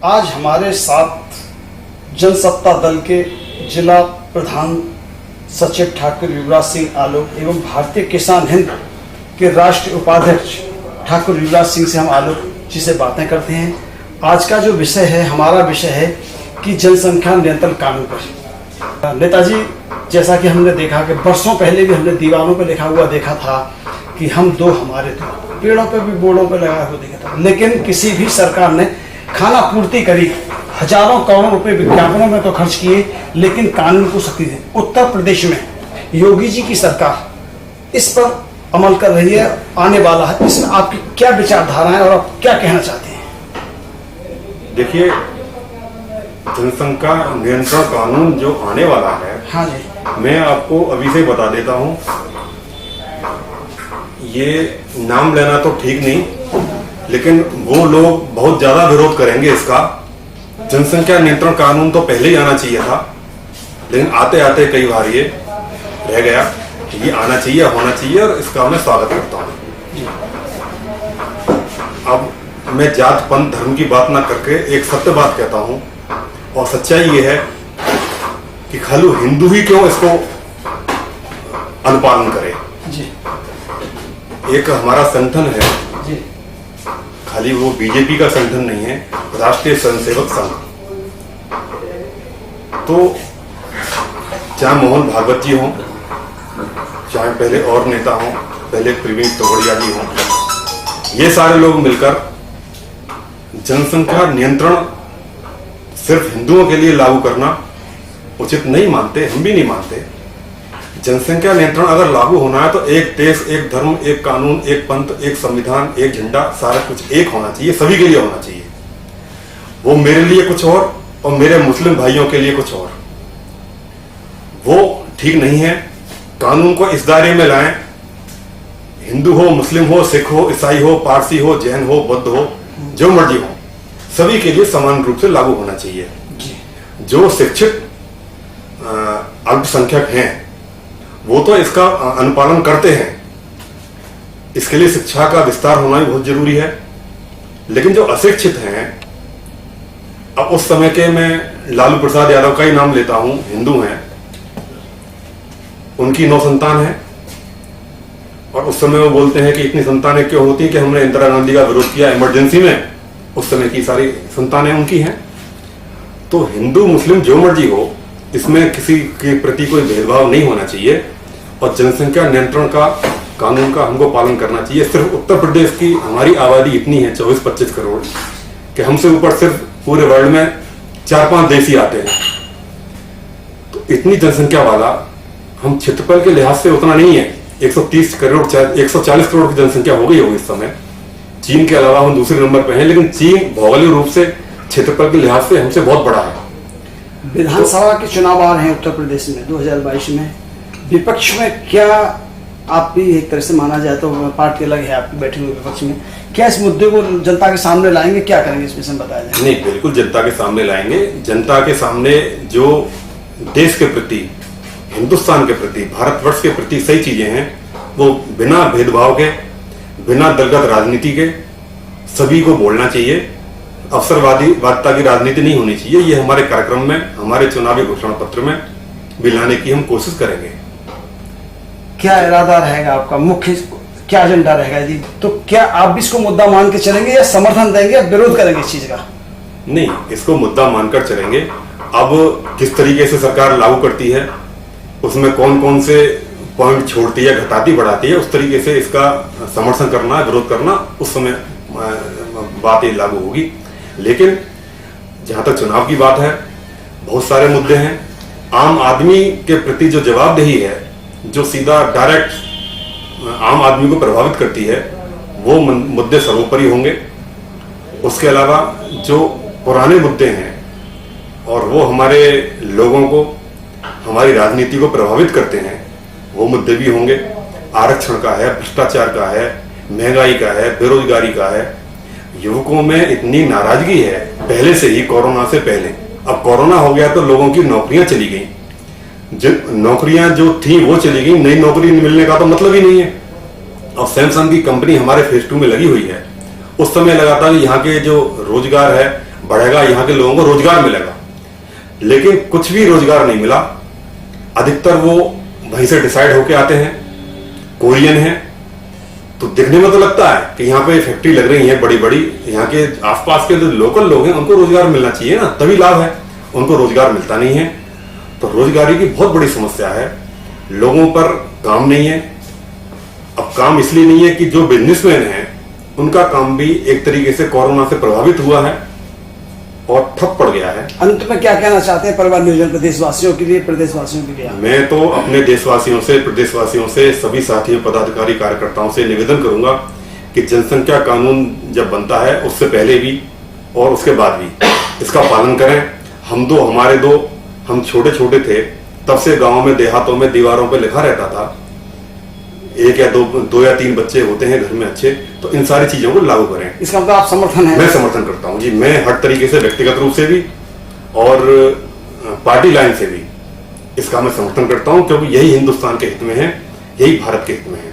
आज हमारे साथ जनसत्ता दल के जिला प्रधान सचिव ठाकुर युवराज सिंह आलोक एवं भारतीय किसान हिंद के राष्ट्रीय उपाध्यक्ष ठाकुर युवराज सिंह से हम आलोक जी से बातें करते हैं। आज का जो विषय है, हमारा विषय है कि जनसंख्या नियंत्रण कानून पर। नेताजी, जैसा कि हमने देखा कि वर्षों पहले भी हमने दीवारों पर लिखा हुआ देखा था कि हम दो हमारे दो, पेड़ों पर भी बोर्डों पर लगा हुआ देखा था, लेकिन किसी भी सरकार ने खाना पूर्ति करी, हजारों करोड़ों रुपए विज्ञापनों में तो खर्च किए, लेकिन कानून को सख्ती दे। उत्तर प्रदेश में योगी जी की सरकार इस पर अमल कर रही है, आने वाला है। इसमें आपकी क्या विचारधारा है और आप क्या कहना चाहते हैं? देखिए, जनसंख्या नियंत्रण कानून जो आने वाला है, हाँ जी, मैं आपको अभी से बता देता हूं, ये नाम लेना तो ठीक नहीं, लेकिन वो लोग बहुत ज्यादा विरोध करेंगे इसका। जनसंख्या नियंत्रण कानून तो पहले ही आना चाहिए था, लेकिन आते आते कई बार ये रह गया। ये आना चाहिए, होना चाहिए, और इसका मैं स्वागत करता हूँ। अब मैं जात पंथ धर्म की बात ना करके एक सत्य बात कहता हूँ, और सच्चाई ये है कि खाली हिंदू ही क्यों इसको अनुपालन करे। जी एक हमारा संगठन है जी, खाली वो बीजेपी का संगठन नहीं है, राष्ट्रीय स्वयंसेवक संघ। तो चाहे मोहन भागवत जी हों, चाहे पहले और नेता हों, पहले प्रवीण तोगड़िया जी हों, ये सारे लोग मिलकर जनसंख्या नियंत्रण सिर्फ हिंदुओं के लिए लागू करना उचित नहीं मानते, हम भी नहीं मानते। जनसंख्या नियंत्रण अगर लागू होना है तो एक देश, एक धर्म, एक कानून, एक पंथ, एक संविधान, एक झंडा, सारा कुछ एक होना चाहिए, सभी के लिए होना चाहिए। वो मेरे लिए कुछ और मेरे मुस्लिम भाइयों के लिए कुछ और, वो ठीक नहीं है। कानून को इस दायरे में लाएं, हिंदू हो, मुस्लिम हो, सिख हो, ईसाई हो, पारसी हो, जैन हो, बुद्ध हो, जो मर्जी हो, सभी के लिए समान रूप से लागू होना चाहिए। जो शिक्षित अल्पसंख्यक हैं वो तो इसका अनुपालन करते हैं, इसके लिए शिक्षा का विस्तार होना भी बहुत जरूरी है। लेकिन जो अशिक्षित हैं, अब उस समय के मैं लालू प्रसाद यादव का ही नाम लेता हूं, हिंदू हैं, उनकी 9 संतान है, और उस समय वो बोलते हैं कि इतनी संतानें क्यों होती कि हमने इंदिरा गांधी का विरोध किया इमरजेंसी में, उस समय की सारी संतानें उनकी हैं। तो हिंदू मुस्लिम जो मर्जी हो, इसमें किसी के प्रति कोई भेदभाव नहीं होना चाहिए, और जनसंख्या नियंत्रण का कानून का हमको पालन करना चाहिए। सिर्फ उत्तर प्रदेश की हमारी आबादी इतनी है 24-25 करोड़ कि हमसे ऊपर सिर्फ पूरे वर्ल्ड में 4-5 देश ही आते हैं। तो इतनी जनसंख्या वाला हम क्षेत्रफल के लिहाज से उतना नहीं है। 130 करोड़ 140 करोड़ की जनसंख्या हो गई होगी इस समय। चीन के अलावा हम दूसरे नंबर पे हैं, लेकिन चीन भौगोलिक रूप से क्षेत्रफल के लिहाज से हमसे बहुत बड़ा है। विधानसभा के चुनाव आ रहे हैं उत्तर प्रदेश में 2022 में। विपक्ष में क्या, आप भी एक तरह से माना जाए तो पार्टी अलग है आपकी बैठे हुए विपक्ष में, क्या इस मुद्दे को जनता के सामने लाएंगे, क्या करेंगे इस विषय में बताया जाए? नहीं, बिल्कुल जनता के सामने लाएंगे। जनता के सामने जो देश के प्रति, हिंदुस्तान के प्रति, भारतवर्ष के प्रति सही चीजें हैं, वो बिना भेदभाव के, बिना दलगत राजनीति के सभी को बोलना चाहिए। अवसरवादिता की राजनीति नहीं होनी चाहिए। ये हमारे कार्यक्रम में, हमारे चुनावी घोषणा पत्र में भी लाने की हम कोशिश करेंगे। क्या इरादा रहेगा आपका, मुख्य क्या एजेंडा रहेगा जी? तो क्या आप भी इसको मुद्दा मान के चलेंगे या समर्थन देंगे या विरोध करेंगे इस चीज का? नहीं, इसको मुद्दा मानकर चलेंगे। अब किस तरीके से सरकार लागू करती है, उसमें कौन कौन से पॉइंट छोड़ती है, घटाती बढ़ाती है, उस तरीके से इसका समर्थन करना, विरोध करना, उस समय बात ये लागू होगी। लेकिन जहां तक चुनाव की बात है, बहुत सारे मुद्दे हैं। आम आदमी के प्रति जो जवाबदेही है, जो सीधा डायरेक्ट आम आदमी को प्रभावित करती है, वो मुद्दे सर्वोपरि होंगे। उसके अलावा जो पुराने मुद्दे हैं और वो हमारे लोगों को, हमारी राजनीति को प्रभावित करते हैं, वो मुद्दे भी होंगे। आरक्षण का है, भ्रष्टाचार का है, महंगाई का है, बेरोजगारी का है। युवकों में इतनी नाराजगी है पहले से ही, कोरोना से पहले। अब कोरोना हो गया तो लोगों की नौकरियां चली गई, नौकरियां जो थी वो चली गई, नई नौकरी मिलने का तो मतलब ही नहीं है। अब सैमसंग की कंपनी हमारे फेज 2 में लगी हुई है, उस समय लगा था कि यहाँ के जो रोजगार है बढ़ेगा, यहाँ के लोगों को रोजगार मिलेगा। लेकिन कुछ भी रोजगार नहीं मिला। अधिकतर वो वहीं से डिसाइड होके आते हैं, कोरियन है, तो दिखने में तो लगता है कि यहाँ पे फैक्ट्री लग रही है बड़ी बड़ी, यहाँ के आसपास के जो लोकल लोग हैं उनको रोजगार मिलना चाहिए ना, तभी लाभ है। उनको रोजगार मिलता नहीं है, तो रोजगारी की बहुत बड़ी समस्या है। लोगों पर काम नहीं है। अब काम इसलिए नहीं है कि जो बिजनेसमैन हैं उनका काम भी एक तरीके से कोरोना से प्रभावित हुआ है और ठप पड़ गया है। अंत में क्या कहना चाहते हैं परिवार नियोजन प्रदेशवासियों के लिए, प्रदेशवासियों के लिए? मैं तो अपने देशवासियों से, प्रदेशवासियों से, सभी साथियों, पदाधिकारी, कार्यकर्ताओं से निवेदन करूंगा कि जनसंख्या कानून जब बनता है उससे पहले भी और उसके बाद भी इसका पालन करें। हम छोटे छोटे थे तब से गाँव में, देहातों में दीवारों पर लिखा रहता था, एक या दो या तीन बच्चे होते हैं घर में अच्छे, तो इन सारी चीजों को लागू करें। इसका मतलब आप समर्थन है? मैं समर्थन करता हूं जी। मैं हर तरीके से, व्यक्तिगत रूप से भी और पार्टी लाइन से भी इसका मैं समर्थन करता हूं, क्योंकि यही हिंदुस्तान के हित में है, यही भारत के हित में है।